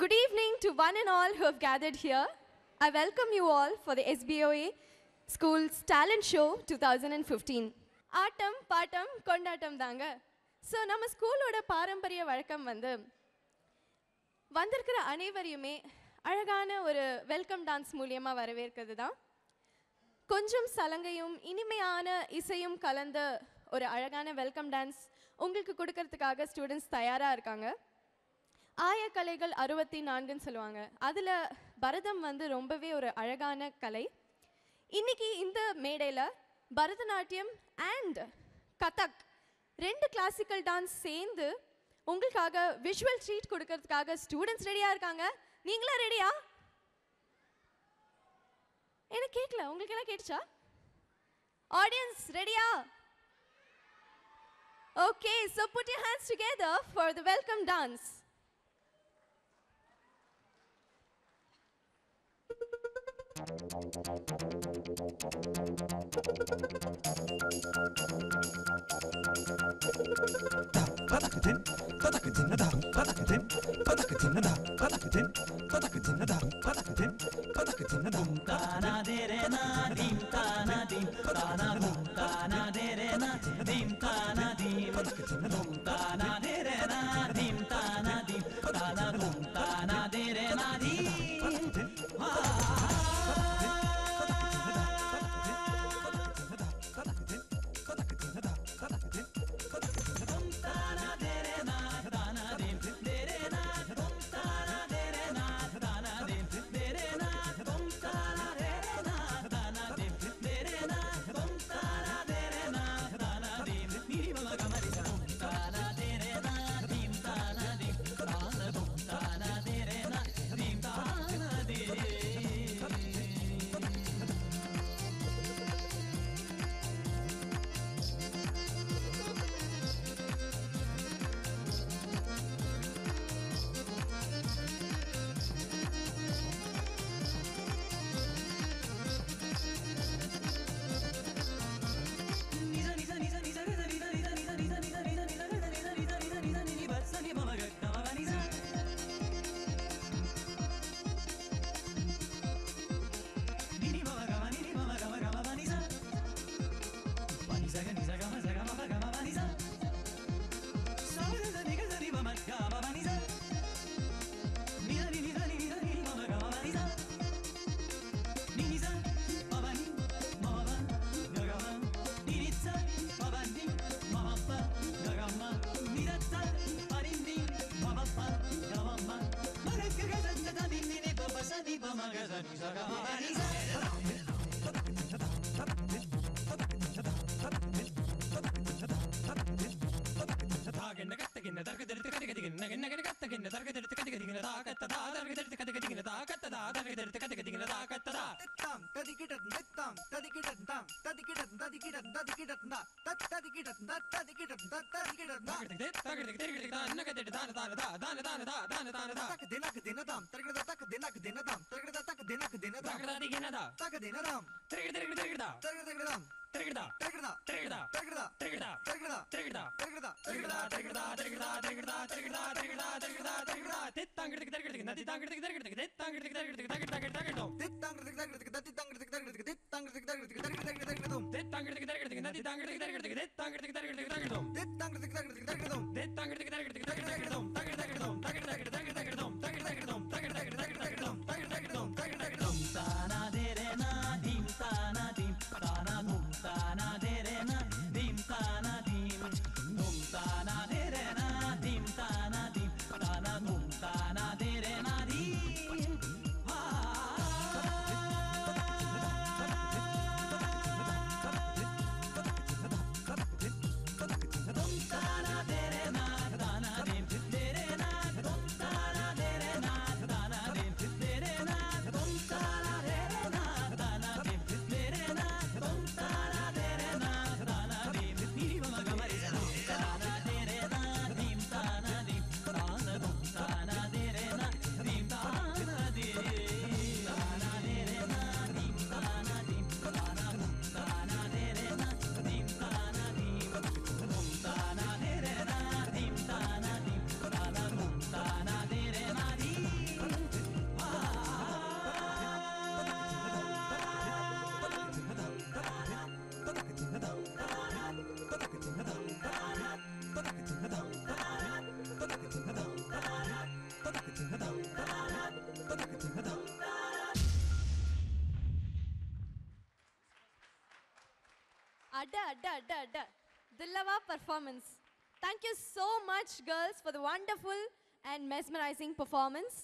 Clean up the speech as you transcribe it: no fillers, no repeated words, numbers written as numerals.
Good evening to one and all who have gathered here. I welcome you all for the SBOA School's Talent Show 2015. Atom bottom கொண்டாட்டம் தாங்க. So நம்ம ஸ்கூலோட பாரம்பரிய வழக்கம் வந்திருக்கிற அனைவரையுமே அழகான ஒரு வெல்கம் டான்ஸ் மூலியமாக வரவேற்கிறது தான். கொஞ்சம் சலங்கையும் இனிமையான இசையும் கலந்த ஒரு அழகான வெல்கம் டான்ஸ் உங்களுக்கு கொடுக்கறதுக்காக ஸ்டூடெண்ட்ஸ் தயாராக இருக்காங்க. ஆயக்கலைகள் 64ன்னு சொல்லுவாங்க. அதில் பரதம் ரொம்பவே ஒரு அழகான கலை. இன்னைக்கு இந்த மேடையில் Bharatanatyam and Kathak 2 classical dance சேர்ந்து உங்களுக்காக விஷுவல் ட்ரீட் கொடுக்கறதுக்காக ஸ்டூடெண்ட்ஸ் ரெடியாக இருக்காங்க. நீங்களா ரெடியா? எனக்கு கேட்கல, உங்களுக்கு எல்லாம் கேட்டுச்சா? ஆடியன்ஸ் ரெடியா? Okay, so put your hands together for the welcome dance. Dum ta na de re na da na dim de re na dum ta அட அட அட அட தில்லவா performance. Thank you so much girls for the wonderful and mesmerizing performance.